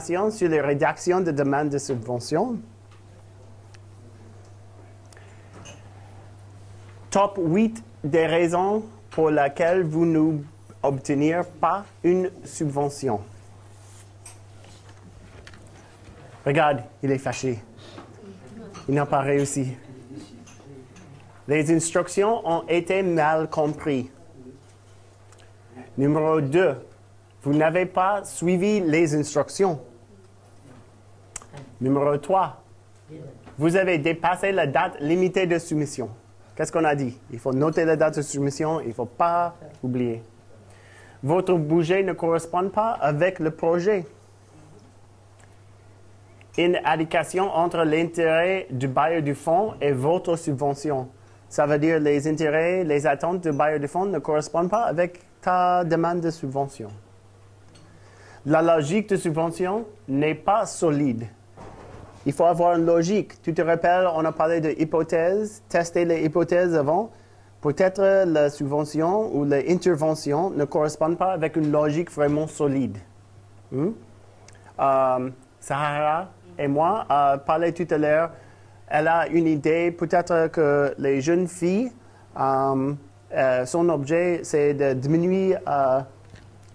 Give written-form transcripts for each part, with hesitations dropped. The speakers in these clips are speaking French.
sur les rédactions de demandes de subvention. Top 8 des raisons pour lesquelles vous n'obtenez pas une subvention. Regarde, il est fâché. Il n'a pas réussi. Les instructions ont été mal comprises. Numéro 2, vous n'avez pas suivi les instructions. Numéro 3, vous avez dépassé la date limitée de soumission. Qu'est-ce qu'on a dit? Il faut noter la date de soumission, il ne faut pas oublier. Votre budget ne correspond pas avec le projet. Une adéquation entre l'intérêt du bailleur du fonds et votre subvention. Ça veut dire les intérêts, les attentes du bailleur du fonds ne correspondent pas avec ta demande de subvention. La logique de subvention n'est pas solide. Il faut avoir une logique. Tu te rappelles, on a parlé de hypothèses, tester les hypothèses avant. Peut-être la subvention ou l'intervention ne correspond pas avec une logique vraiment solide. Sahara et moi parlait tout à l'heure. Elle a une idée, peut-être que les jeunes filles, son objet, c'est de diminuer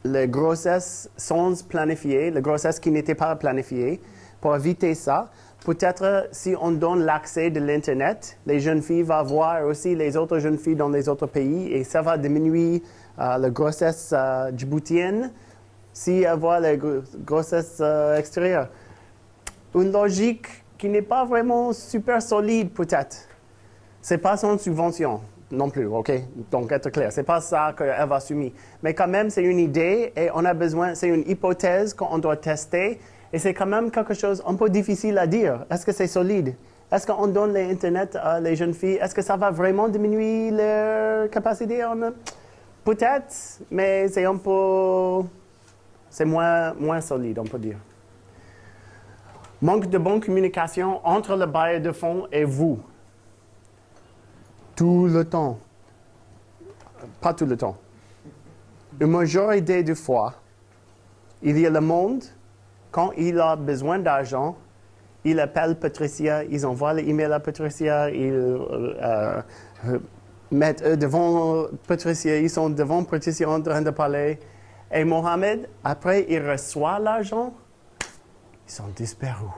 les grossesses sans planifier, les grossesses qui n'étaient pas planifiées. Pour éviter ça, peut-être si on donne l'accès de l'Internet, les jeunes filles vont voir aussi les autres jeunes filles dans les autres pays et ça va diminuer la grossesse djiboutienne si elle voit les grossesses extérieures. Une logique qui n'est pas vraiment super solide peut-être. Ce n'est pas son subvention non plus, ok? Donc être clair, ce n'est pas ça qu'elle va assumer. Mais quand même, c'est une idée et on a besoin, c'est une hypothèse qu'on doit tester. Et c'est quand même quelque chose un peu difficile à dire. Est-ce que c'est solide? Est-ce qu'on donne l'Internet à les jeunes filles? Est-ce que ça va vraiment diminuer leur capacité? Peut-être, mais c'est un peu... C'est moins solide, on peut dire. Manque de bonne communication entre le bailleur de fonds et vous. Tout le temps. Pas tout le temps. Une majorité des fois, il y a le monde... Quand il a besoin d'argent, il appelle Patricia, ils envoient l'email à Patricia, ils mettent devant Patricia, ils sont devant Patricia en train de parler. Et Mohamed, après, il reçoit l'argent, ils sont disparus.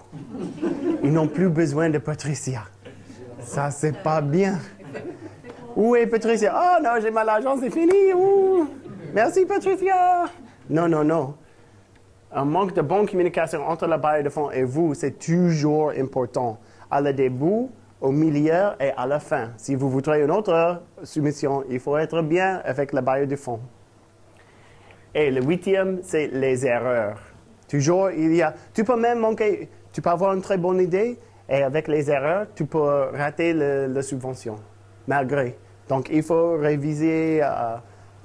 Ils n'ont plus besoin de Patricia. Ça, c'est pas bien. Où est Patricia? Oh non, j'ai mal l'argent, c'est fini. Ouh. Merci Patricia. Non, non, non. Un manque de bonne communication entre le bailleur de fonds et vous, c'est toujours important. À le début, au milieu et à la fin. Si vous voudrez une autre soumission, il faut être bien avec le bailleur de fonds. Et le 8e, c'est les erreurs. Toujours, il y a... Tu peux même manquer... Tu peux avoir une très bonne idée et avec les erreurs, tu peux rater la subvention, malgré. Donc, il faut réviser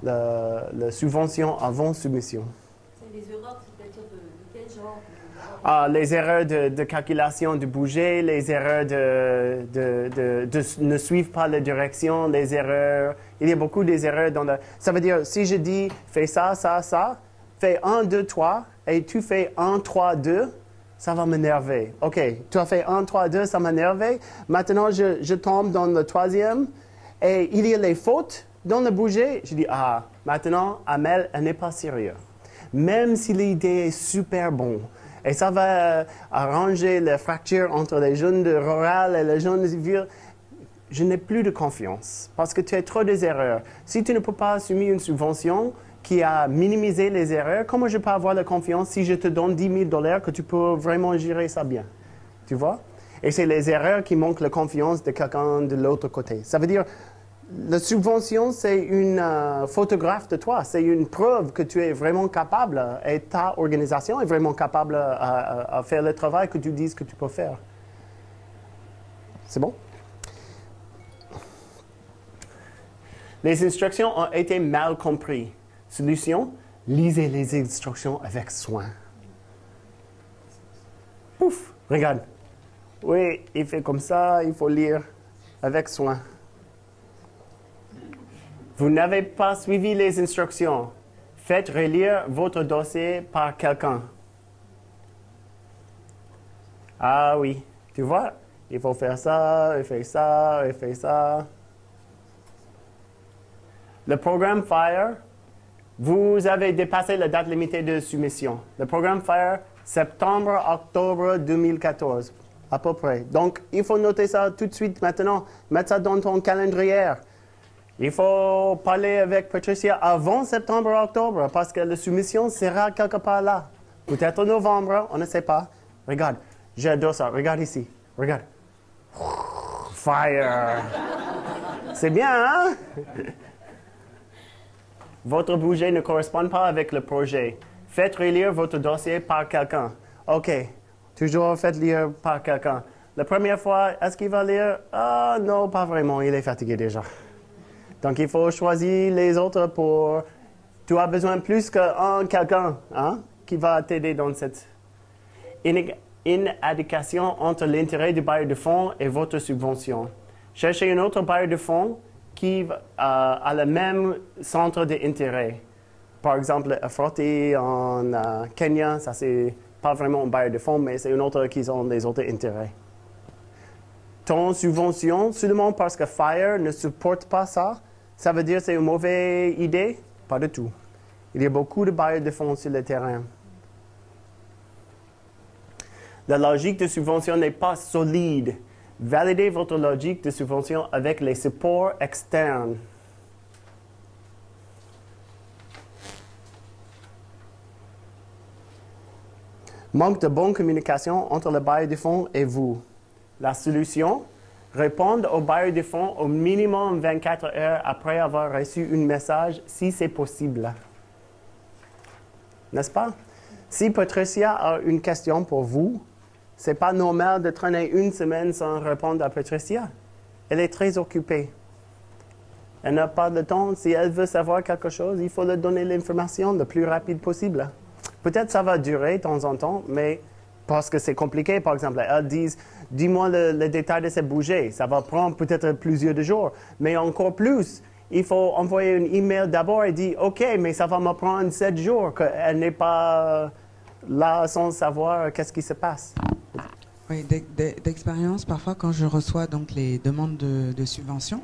la subvention avant soumission. C'est les erreurs. Les erreurs de calculation du budget, les erreurs de ne suivre pas la direction, les erreurs... Il y a beaucoup d'erreurs dans Ça veut dire, si je dis, fais ça, ça, ça, fais 1, 2, 3, et tu fais 1, 3, 2, ça va m'énerver. OK, tu as fait 1, 3, 2, ça m'a énervé. Maintenant, je tombe dans le 3e, et il y a les fautes dans le budget. Je dis, maintenant, Amel, elle n'est pas sérieuse. Même si l'idée est super bonne, et ça va arranger la fracture entre les jeunes de rural et les jeunes de ville, je n'ai plus de confiance parce que tu as trop des erreurs. Si tu ne peux pas assumer une subvention qui a minimisé les erreurs, comment je peux avoir la confiance si je te donne 10 000 $ que tu peux vraiment gérer ça bien? Tu vois? Et c'est les erreurs qui manquent la confiance de quelqu'un de l'autre côté. Ça veut dire... La subvention, c'est une photographe de toi. C'est une preuve que tu es vraiment capable et ta organisation est vraiment capable à faire le travail que tu dises que tu peux faire. C'est bon? Les instructions ont été mal comprises. Solution, lisez les instructions avec soin. Pouf, regarde. Oui, il fait comme ça, il faut lire avec soin. Vous n'avez pas suivi les instructions. Faites relire votre dossier par quelqu'un. Ah oui, tu vois, il faut faire ça, et faire ça, et faire ça. Le programme FIRE, vous avez dépassé la date limitée de soumission. Le programme FIRE, septembre-octobre 2014, à peu près. Donc, il faut noter ça tout de suite maintenant, mettre ça dans ton calendrier. Il faut parler avec Patricia avant septembre-octobre, parce que la soumission sera quelque part là. Peut-être novembre, on ne sait pas. Regarde, j'adore ça. Regarde ici. Regarde. Fire. C'est bien, hein? Votre budget ne correspond pas avec le projet. Faites relire votre dossier par quelqu'un. OK. Toujours faites lire par quelqu'un. La première fois, est-ce qu'il va lire? Ah non, pas vraiment. Il est fatigué déjà. Donc, il faut choisir les autres pour... Tu as besoin plus qu'un quelqu'un, hein, qui va t'aider dans cette inadéquation entre l'intérêt du bailleur de fonds et votre subvention. Cherchez un autre bailleur de fonds qui a le même centre d'intérêt. Par exemple, Frotty en Kenya, ça c'est pas vraiment un bailleur de fonds, mais c'est une autre qui ont des autres intérêts. Ton subvention, seulement parce que FIRE ne supporte pas ça, ça veut dire que c'est une mauvaise idée? Pas du tout. Il y a beaucoup de bailleurs de fonds sur le terrain. La logique de subvention n'est pas solide. Validez votre logique de subvention avec les supports externes. Manque de bonne communication entre le bailleur de fonds et vous. La solution? Répondre au bailleur de fonds au minimum 24 heures après avoir reçu un message, si c'est possible. N'est-ce pas? Si Patricia a une question pour vous, c'est pas normal de traîner une semaine sans répondre à Patricia. Elle est très occupée. Elle n'a pas de temps. Si elle veut savoir quelque chose, il faut lui donner l'information le plus rapide possible. Peut-être ça va durer de temps en temps, mais parce que c'est compliqué, par exemple, elles disent, dis-moi le détail de ce budget. Ça va prendre peut-être plusieurs jours, mais encore plus. Il faut envoyer un email d'abord et dire, OK, mais ça va me prendre 7 jours, qu'elle n'est pas là sans savoir qu'est-ce qui se passe. Oui, d'expérience, parfois quand je reçois donc les demandes de subventions,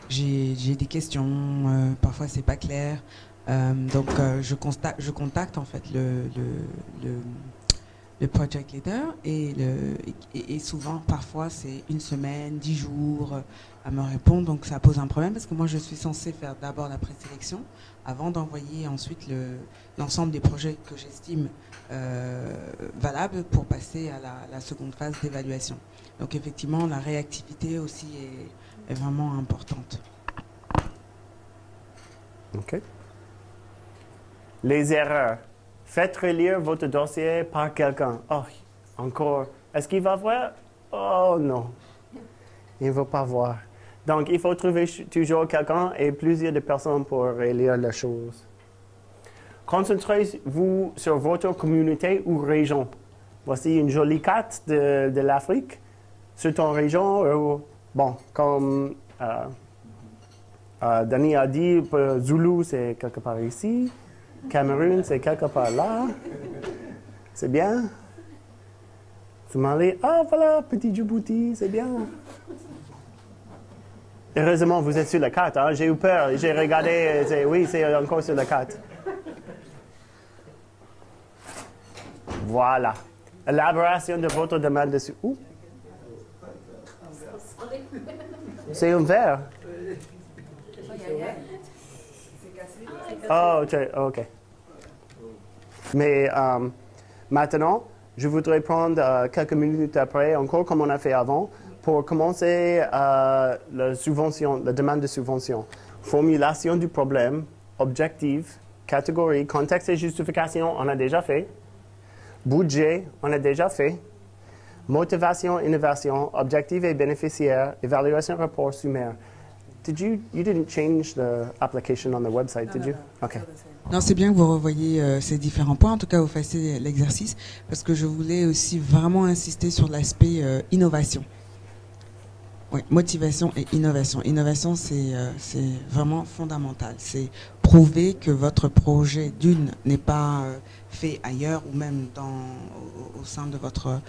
j'ai des questions, parfois c'est pas clair, donc je contacte en fait le project leader et souvent, parfois c'est une semaine, 10 jours à me répondre, donc ça pose un problème parce que moi je suis censée faire d'abord la présélection avant d'envoyer ensuite l'ensemble des projets que j'estime valables pour passer à la seconde phase d'évaluation. Donc effectivement, la réactivité aussi est vraiment importante. OK. Les erreurs. Faites relire votre dossier par quelqu'un. Oh, encore. Est-ce qu'il va voir? Oh non. Il ne va pas voir. Donc, il faut trouver toujours quelqu'un et plusieurs de personnes pour relire les choses. Concentrez-vous sur votre communauté ou région. Voici une jolie carte de l'Afrique. Sur ton région, bon, comme Danny a dit, Zulu, c'est quelque part ici. Cameroun, c'est quelque part là. C'est bien. Somalie, ah voilà, petit Djibouti, c'est bien. Heureusement, vous êtes sur la carte. Hein? J'ai eu peur. J'ai regardé. Oui, c'est encore sur la carte. Voilà. Élaboration de votre demande dessus. Où? C'est un verre. Oh, OK. Mais maintenant, je voudrais prendre quelques minutes après, encore comme on a fait avant, pour commencer la demande de subvention. Formulation du problème, objectif, catégorie, contexte et justification, on a déjà fait. Budget, on a déjà fait. Motivation, innovation, objectif et bénéficiaire, évaluation, rapport, sommaire. You didn't change the application on the website, did you? Okay. Non, c'est bien que vous revoyiez ces différents points. En tout cas, vous fassiez l'exercice parce que je voulais aussi vraiment insister sur l'aspect innovation. Oui, motivation et innovation. Innovation, c'est vraiment fondamental. C'est prouver que votre projet, d'une, n'est pas fait ailleurs ou même au sein de votre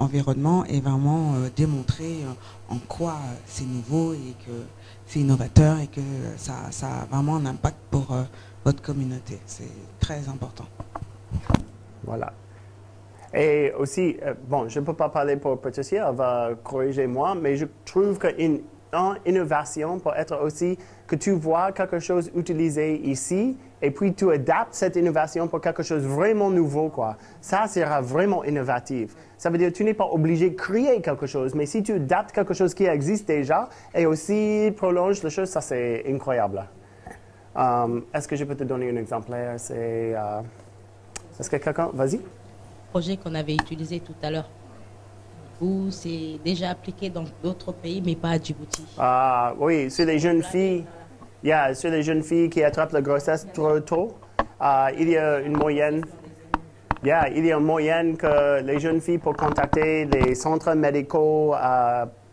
environnement, et vraiment démontrer en quoi c'est nouveau et que c'est innovateur et que ça a vraiment un impact pour votre communauté. C'est très important. Voilà. Et aussi, bon, je ne peux pas parler pour Patricia, elle va corriger moi, mais je trouve qu'une innovation peut être aussi que tu vois quelque chose utilisé ici et puis tu adaptes cette innovation pour quelque chose de vraiment nouveau, quoi. Ça sera vraiment innovatif. Ça veut dire que tu n'es pas obligé de créer quelque chose, mais si tu adaptes quelque chose qui existe déjà et aussi prolonge la chose, ça c'est incroyable. Est-ce que je peux te donner un exemplaire? Est-ce que quelqu'un... Vas-y. Projet qu'on avait utilisé tout à l'heure, où c'est déjà appliqué dans d'autres pays, mais pas à Djibouti. Ah oui, sur les jeunes filles, sur les jeunes filles qui attrapent la grossesse trop tôt, il y a une moyenne. Il y a une moyenne que les jeunes filles peuvent contacter les centres médicaux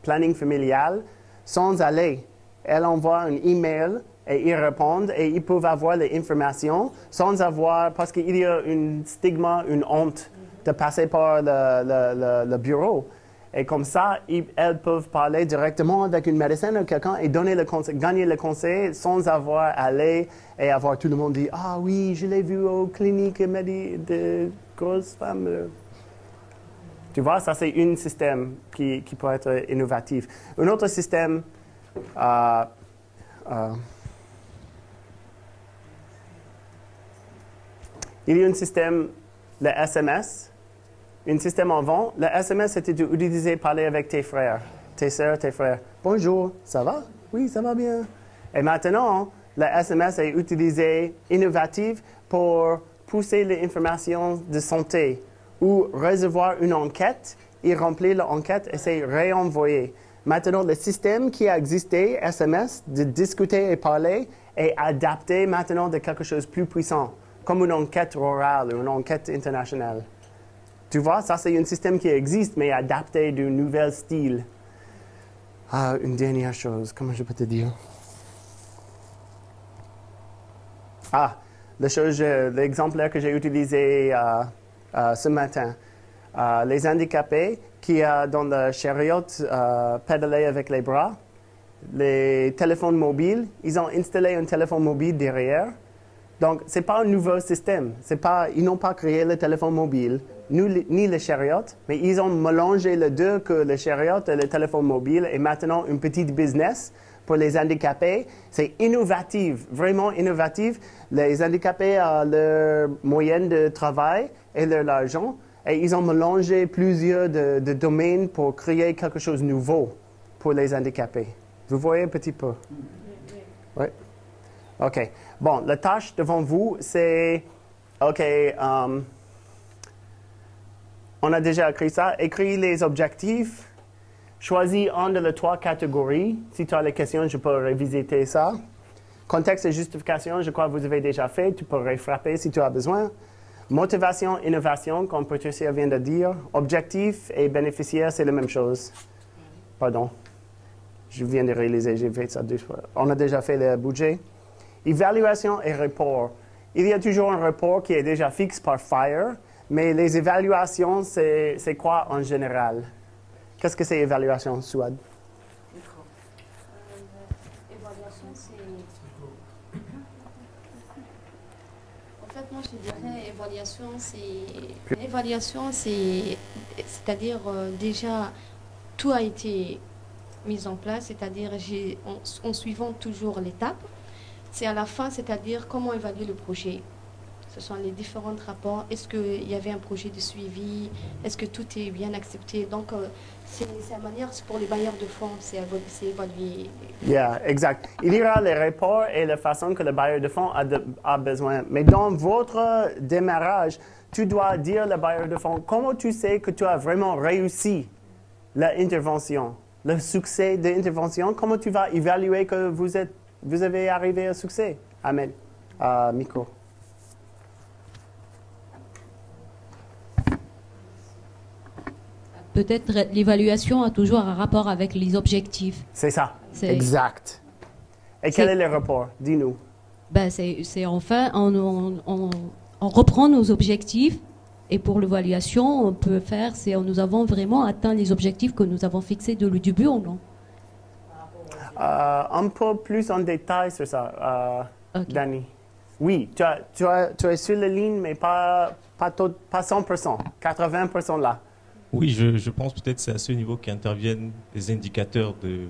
planning familial sans aller. Elles envoient un email et ils répondent et ils peuvent avoir les informations sans avoir, parce qu'il y a un stigma, une honte de passer par le bureau. Et comme ça, elles peuvent parler directement avec une médecin ou quelqu'un et donner gagner le conseil sans avoir à aller et avoir tout le monde dire « Ah oui, je l'ai vu aux cliniques de grosses femmes. » Tu vois, ça c'est un système qui peut être innovatif. Un autre système, il y a un système, le SMS. Un système avant, le SMS c'était d'utiliser parler avec tes frères, tes sœurs, tes frères. Bonjour, ça va? Oui, ça va bien. Et maintenant, le SMS est utilisé innovatif pour pousser les informations de santé ou recevoir une enquête et remplir l'enquête et c'est réenvoyé. Maintenant, le système qui a existé, SMS, de discuter et parler, est adapté maintenant de quelque chose de plus puissant, comme une enquête rurale ou une enquête internationale. Tu vois, ça c'est un système qui existe, mais adapté d'un nouvel style. Une dernière chose, comment je peux te dire? L'exemplaire que j'ai utilisé ce matin. Les handicapés qui, dans le chariot, pédalaient avec les bras, les téléphones mobiles, ils ont installé un téléphone mobile derrière. Donc, ce n'est pas un nouveau système. Ils n'ont pas créé le téléphone mobile, ni le chariot, mais ils ont mélangé les deux, que le chariot et le téléphone mobile, et maintenant un petit business pour les handicapés. C'est innovatif, vraiment innovatif. Les handicapés ont leur moyenne de travail et leur argent, et ils ont mélangé plusieurs de domaines pour créer quelque chose de nouveau pour les handicapés. Vous voyez un petit peu? Oui. OK. Bon, la tâche devant vous, c'est... OK, on a déjà écrit ça. Écris les objectifs. Choisis une de les 3 catégories. Si tu as les questions, je peux revisiter ça. Contexte et justification, je crois que vous avez déjà fait. Tu peux refrapper si tu as besoin. Motivation, innovation, comme Patricia vient de dire. Objectif et bénéficiaire, c'est la même chose. Pardon. Je viens de réaliser, j'ai fait ça 2 fois. On a déjà fait le budget. Évaluation et report. Il y a toujours un report qui est déjà fixe par FIRE, mais les évaluations, c'est quoi en général? Qu'est-ce que c'est évaluation, Souad? Évaluation, c'est... En fait, moi, je dirais évaluation, c'est-à-dire déjà, tout a été mis en place, c'est-à-dire en suivant toujours l'étape. C'est à la fin, c'est-à-dire comment évaluer le projet. Ce sont les différents rapports. Est-ce qu'il y avait un projet de suivi? Est-ce que tout est bien accepté? Donc, c'est la manière pour les bailleurs de fonds, c'est évaluer. Yeah, exact. Il y aura les rapports et la façon que le bailleur de fonds a besoin. Mais dans votre démarrage, tu dois dire au bailleur de fonds comment tu sais que tu as vraiment réussi l'intervention, le succès de l'intervention. Comment tu vas évaluer que vous avez arrivé au succès? Amen. Micro. peut-être l'évaluation a toujours un rapport avec les objectifs. C'est ça, C'est- exact. Et quel est le rapport? Dis-nous. Ben, c'est enfin, on reprend nos objectifs et pour l'évaluation, on peut faire, nous avons vraiment atteint les objectifs que nous avons fixés dès le début ou non? Un peu plus en détail sur ça, Ok. Danny. Oui, tu es sur la ligne, mais pas 100%, 80% là. Oui, je pense peut-être que c'est à ce niveau qu'interviennent les indicateurs de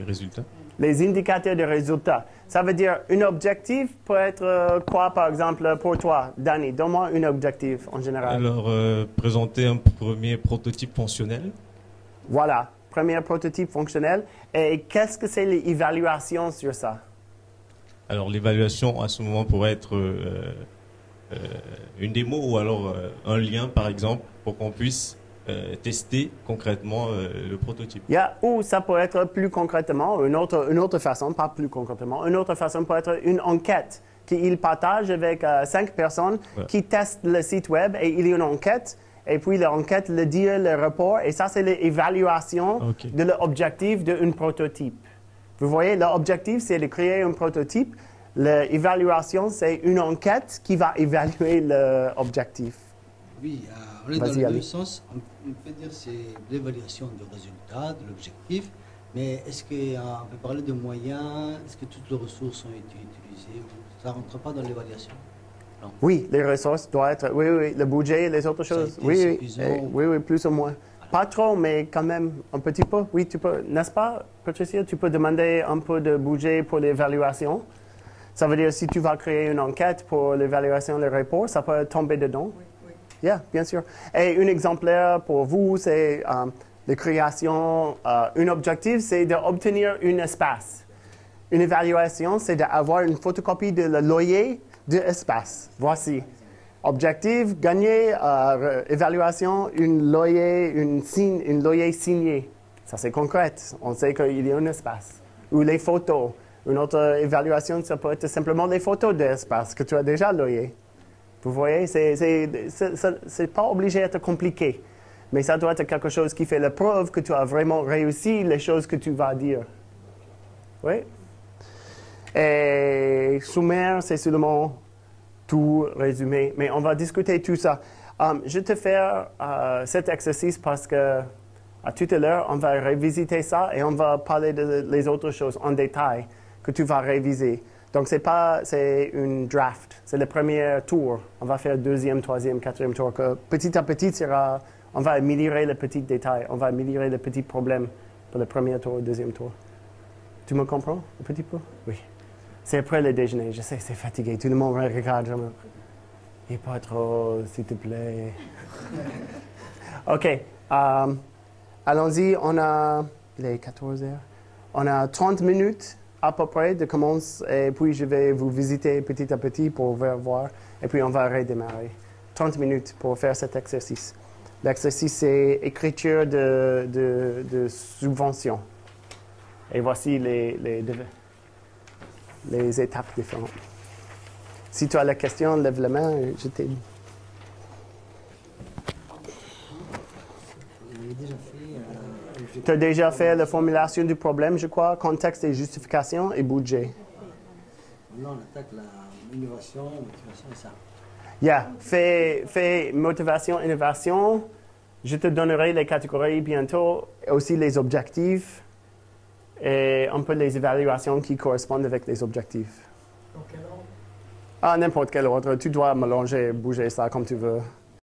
résultats. Les indicateurs de résultats. Ça veut dire, un objectif peut être quoi, par exemple, pour toi, Danny? Donne-moi un objectif en général. Alors, présenter un premier prototype fonctionnel. Voilà, premier prototype fonctionnel. Et qu'est-ce que c'est l'évaluation sur ça? Alors, l'évaluation à ce moment pourrait être une démo ou alors un lien, par exemple, pour qu'on puisse tester concrètement le prototype. Ou ça peut être plus concrètement, une autre façon, pas plus concrètement, une autre façon peut être une enquête qu'il partage avec 5 personnes qui testent le site web et il y a une enquête. Et puis l'enquête le dit le rapport et ça c'est l'évaluation de l'objectif d'un prototype. Vous voyez, l'objectif c'est de créer un prototype. L'évaluation c'est une enquête qui va évaluer l'objectif. Oui, on est dans le même sens. On peut dire que c'est l'évaluation du résultat, de l'objectif. Mais est-ce qu'on peut parler de moyens? Est-ce que toutes les ressources ont été utilisées? Ça ne rentre pas dans l'évaluation? Non. Oui, les ressources doivent être, oui, le budget et les autres choses. Oui, plus ou moins. Pas trop, mais quand même un petit peu. Oui, tu peux, n'est-ce pas, Patricia? Tu peux demander un peu de budget pour l'évaluation. Ça veut dire si tu vas créer une enquête pour l'évaluation des rapports, ça peut tomber dedans. Oui, bien sûr. Et un exemplaire pour vous, c'est la création. Un objectif, c'est d'obtenir un espace. Une évaluation, c'est d'avoir une photocopie de le loyer de espace. Voici. Objectif, gagner, évaluation, une loyer signé. Ça, c'est concret. On sait qu'il y a un espace. Ou les photos. Une autre évaluation, ça peut être simplement les photos de l'espace que tu as déjà loyé. Vous voyez, c'est pas obligé d'être compliqué. Mais ça doit être quelque chose qui fait la preuve que tu as vraiment réussi les choses que tu vas dire. Oui? Et sommaire, c'est seulement tout résumé. Mais on va discuter tout ça. Je vais te faire cet exercice parce que à tout à l'heure, on va revisiter ça et on va parler des autres choses en détail que tu vas réviser. Donc, c'est une draft. C'est le premier tour. On va faire deuxième, troisième, quatrième tour. Que petit à petit, on va améliorer les petits détails. On va améliorer les petits problèmes pour le premier tour et le deuxième tour. Tu me comprends un petit peu? Oui. C'est après le déjeuner. Je sais, c'est fatigué. Tout le monde regarde. Et pas trop, s'il te plaît. OK. Allons-y. Il est 14 heures. On a 30 minutes à peu près de commencer. Et puis, je vais vous visiter petit à petit pour voir. Et puis, on va redémarrer. 30 minutes pour faire cet exercice. L'exercice, c'est écriture de subvention. Et voici les étapes différentes. Si tu as la question, lève la main, je t'aide. Tu as déjà fait la formulation du problème, je crois, contexte et justification et budget. Là, on attaque l'innovation, motivation et ça. Fais motivation, innovation. Je te donnerai les catégories bientôt, aussi les objectifs et un peu les évaluations qui correspondent avec les objectifs. Dans quel ordre? N'importe quel ordre. Tu dois mélanger, bouger ça comme tu veux.